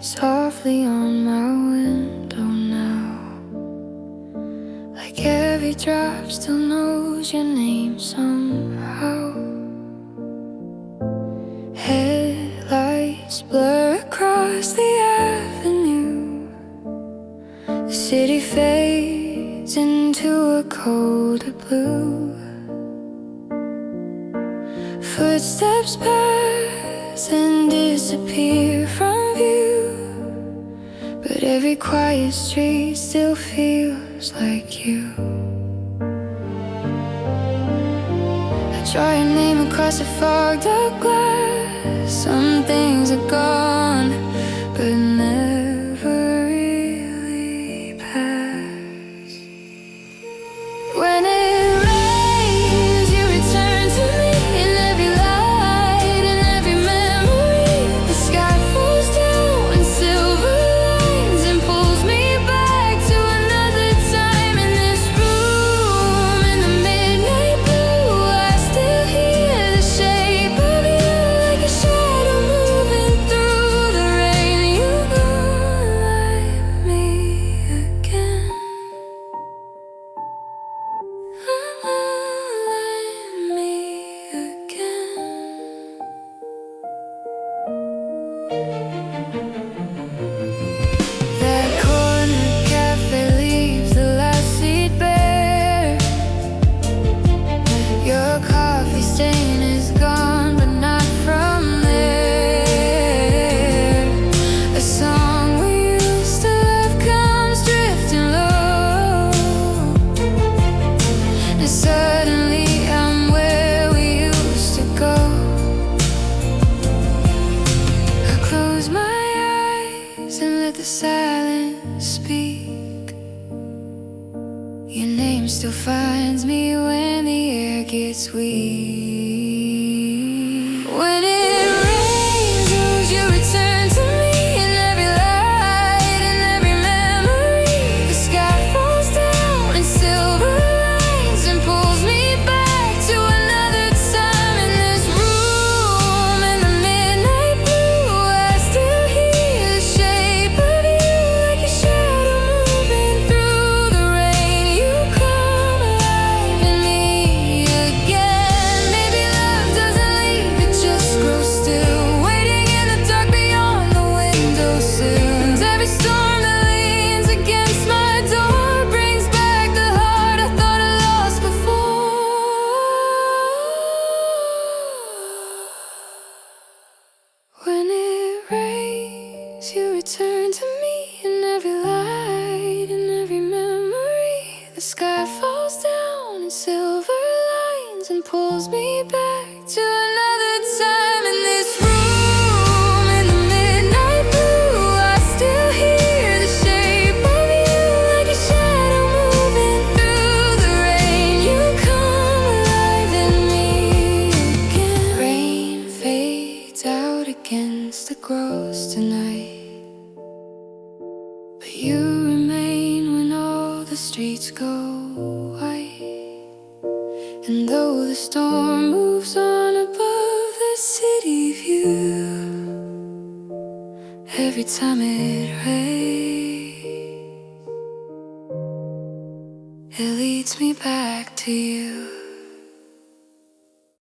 softly on my window now. Like every drop still knows your name somehow. Headlights blur across the avenue. The city fades into a colder blue. Footsteps pass and disappear from view, but every quiet street still feels like you. I draw your name across a fogged up glass. Some things are gone, but never really pass. When it rains, you return to me in every light, in every memory. The sky falls down in silver lines and pulls me back to another time. In this room, in the midnight blue, I still hear the shape of you, like a shadow moving through the rain. You light me again. Light me again. That corner cafe leaves the last seat bare. Your coffee stain is gone, but not from there. A song we used to love comes drifting low, and suddenly I'm where we used to go. I close my eyes and let the silence speak. Your name still finds me when the air gets weak. When it rains, you return to me in every light, in every memory. The sky falls down in silver lines and pulls me back to another time. In this room, in the midnight blue, I still hear the shape of you, like a shadow moving through the rain. You come alive in me again. Maybe love doesn't leave, it just grows still, waiting in the dark beyond the windowsill. And every storm that leans against my door brings back the heart I thought I lost before. When it rains, you return to me in every light, in every memory. The sky falls down in silver lines and pulls me back to another time. In this room, in the midnight blue, I still hear the shape of you, like a shadow moving through the rain. You come alive in me again. Rain fades out against the gross tonight, but you remain when all the streets go white. And though the storm moves on above the city view, every time it rains, it leads me back to you.